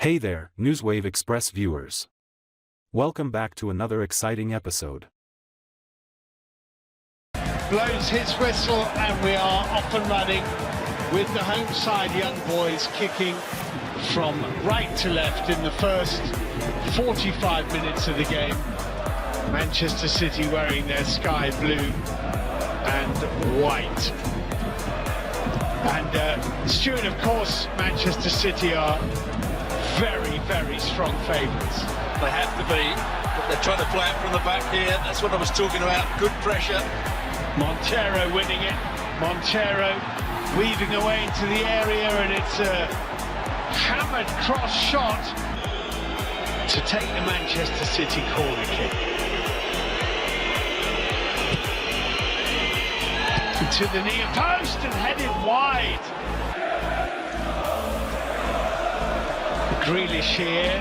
Hey there, Newswave Express viewers. Welcome back to another exciting episode. Blows his whistle and we are off and running with the home side young boys kicking from right to left in the first 45 minutes of the game. Manchester City wearing their sky blue and white. And Stuart, of course, Manchester City are very, very strong favourites. They have to be, but they're trying to play it from the back here. That's what I was talking about. Good pressure. Montero winning it. Montero weaving away into the area, and it's a hammered cross shot to take the Manchester City corner kick. To the near post and headed wide. Grealish here,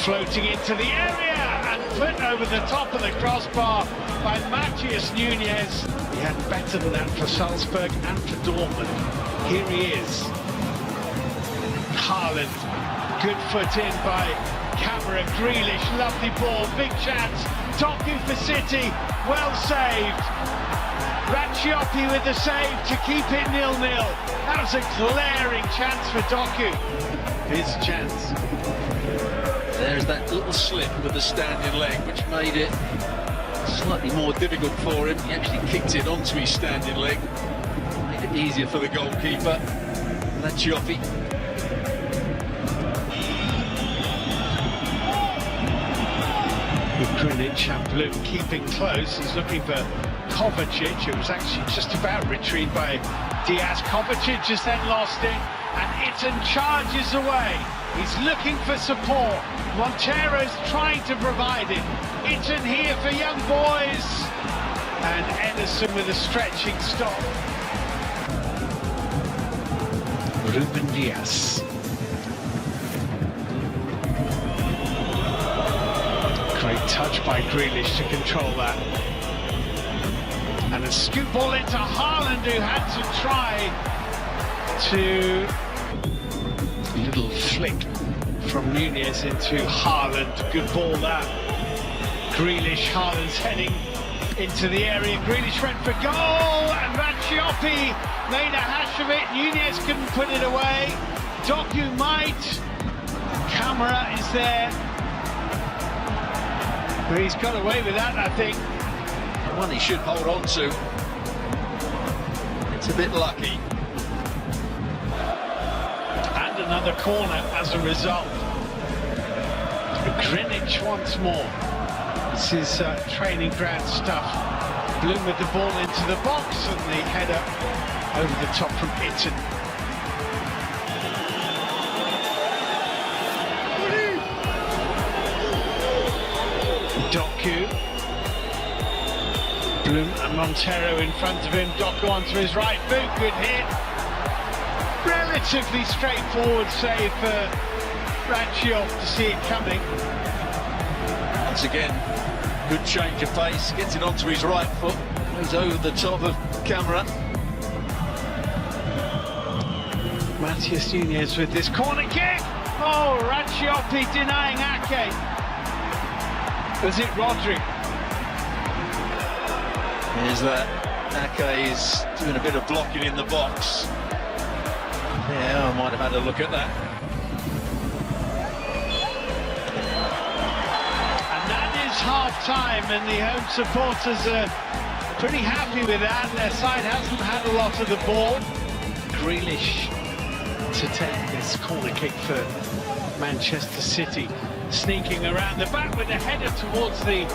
floating into the area and put over the top of the crossbar by Matheus Nunes. He had better than that for Salzburg and for Dortmund. Here he is. Haaland, good foot in by Camera. Grealish, lovely ball, big chance. Doku for City, well saved. Racciotti with the save to keep it 0-0. That was a glaring chance for Doku. His chance. There's that little slip with the standing leg, which made it slightly more difficult for him. He actually kicked it onto his standing leg. Made it easier for the goalkeeper. Racciotti. With Grealish and Bloom keeping close, he's looking for Kovacic. It was actually just about retrieved by Diaz. Kovacic has then lost it, and Itten charges away. He's looking for support. Montero's trying to provide it. Itten here for young boys. And Ederson with a stretching stop. Ruben Diaz. Great touch by Grealish to control that. And a scoop ball into Haaland, who had to try to... Little flick from Nunes into Haaland. Good ball that. Grealish, Haaland's heading into the area. Grealish went for goal, and Racciotti made a hash of it. Nunes couldn't put it away. Doku might. Camera is there. But he's got away with that, I think. One he should hold on to. It's a bit lucky. And another corner as a result. Greenwich once more. This is training ground stuff. Bloom with the ball into the box and the header over the top from Itten. Doku. Bloom and Montero in front of him. Doku onto his right boot. Good hit. Relatively straightforward save for Racciotti to see it coming. Once again, good change of pace. Gets it onto his right foot. Goes over the top of Camera. Matheus Nunes with this corner kick. Oh, Racciotti denying Ake. Was it Rodri? Here's that. Ake is doing a bit of blocking in the box. Yeah, I might have had a look at that. And that is half-time, and the home supporters are pretty happy with that. Their side hasn't had a lot of the ball. Grealish to take this corner kick for Manchester City. Sneaking around the back with a header towards the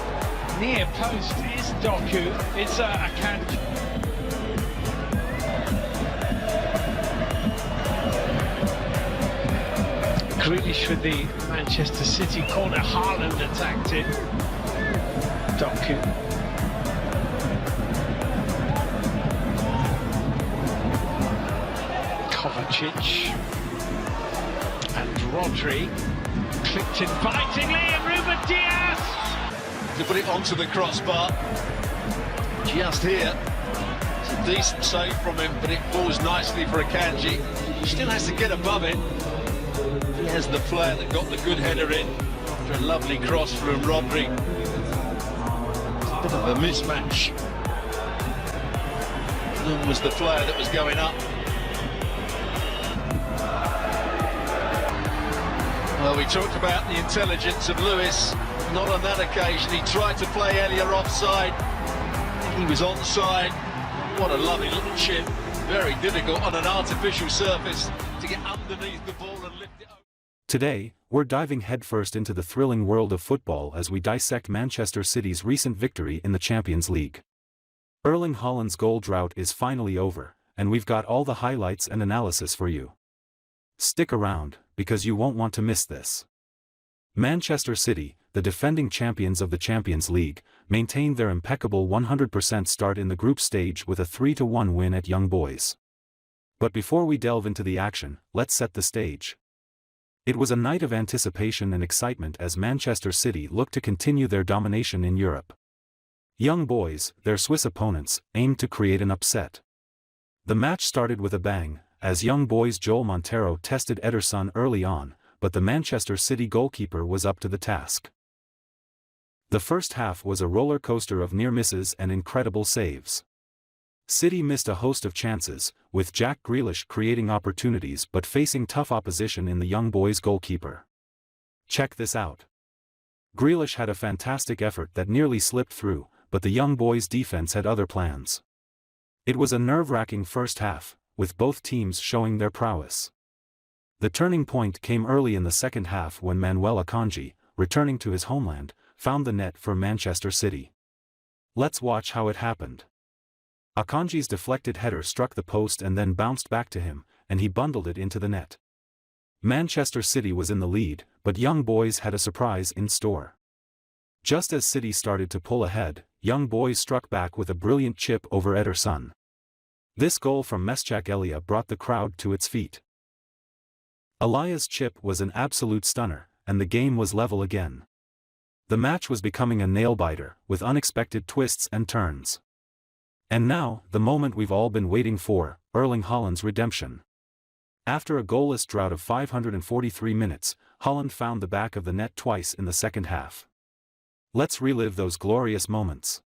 near post is Doku. It's a catch. Grealish with the Manchester City corner. Haaland attacked it. Doku. Kovacic. And Rodri. Clipped invitingly, and Ruben Diaz! To put it onto the crossbar. Just here. It's a decent save from him, but it falls nicely for Akanji. He still has to get above it. He There's the player that got the good header in after a lovely cross from Rodri. Bit of a mismatch. Lund was the player that was going up. Well, we talked about the intelligence of Lewis. Not on that occasion. He tried to play Elia offside. He was onside. What a lovely little chip. Very difficult on an artificial surface to get underneath the ball and lift it over. Today, we're diving headfirst into the thrilling world of football as we dissect Manchester City's recent victory in the Champions League. Erling Haaland's goal drought is finally over, and we've got all the highlights and analysis for you. Stick around, because you won't want to miss this. Manchester City, the defending champions of the Champions League, maintained their impeccable 100% start in the group stage with a 3-1 win at Young Boys. But before we delve into the action, let's set the stage. It was a night of anticipation and excitement as Manchester City looked to continue their domination in Europe. Young Boys, their Swiss opponents, aimed to create an upset. The match started with a bang, as Young Boys' Joel Montero tested Ederson early on, but the Manchester City goalkeeper was up to the task. The first half was a roller coaster of near misses and incredible saves. City missed a host of chances, with Jack Grealish creating opportunities but facing tough opposition in the Young Boys goalkeeper. Check this out. Grealish had a fantastic effort that nearly slipped through, but the Young Boys defense had other plans. It was a nerve-wracking first half, with both teams showing their prowess. The turning point came early in the second half when Manuel Akanji, returning to his homeland, found the net for Manchester City. Let's watch how it happened. Akanji's deflected header struck the post and then bounced back to him, and he bundled it into the net. Manchester City was in the lead, but Young Boys had a surprise in store. Just as City started to pull ahead, Young Boys struck back with a brilliant chip over Ederson. This goal from Meschack Elia brought the crowd to its feet. Elia's chip was an absolute stunner, and the game was level again. The match was becoming a nail-biter, with unexpected twists and turns. And now, the moment we've all been waiting for, Erling Haaland's redemption. After a goalless drought of 543 minutes, Haaland found the back of the net twice in the second half. Let's relive those glorious moments.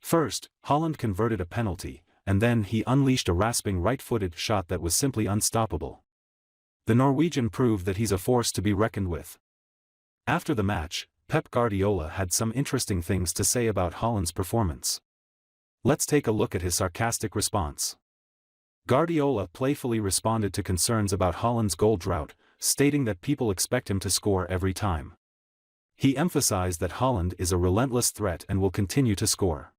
First, Haaland converted a penalty, and then he unleashed a rasping right-footed shot that was simply unstoppable. The Norwegian proved that he's a force to be reckoned with. After the match, Pep Guardiola had some interesting things to say about Haaland's performance. Let's take a look at his sarcastic response. Guardiola playfully responded to concerns about Haaland's goal drought, stating that people expect him to score every time. He emphasized that Haaland is a relentless threat and will continue to score.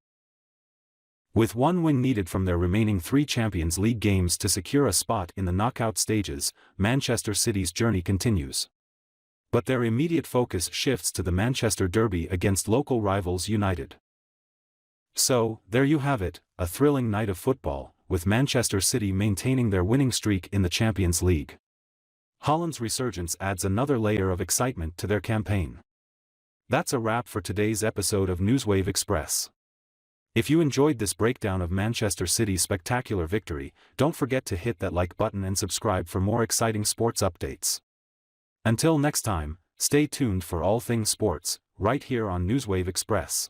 With one win needed from their remaining 3 Champions League games to secure a spot in the knockout stages, Manchester City's journey continues. But their immediate focus shifts to the Manchester Derby against local rivals United. So, there you have it, a thrilling night of football, with Manchester City maintaining their winning streak in the Champions League. Haaland's resurgence adds another layer of excitement to their campaign. That's a wrap for today's episode of Newswave Express. If you enjoyed this breakdown of Manchester City's spectacular victory, don't forget to hit that like button and subscribe for more exciting sports updates. Until next time, stay tuned for all things sports, right here on Newswave Express.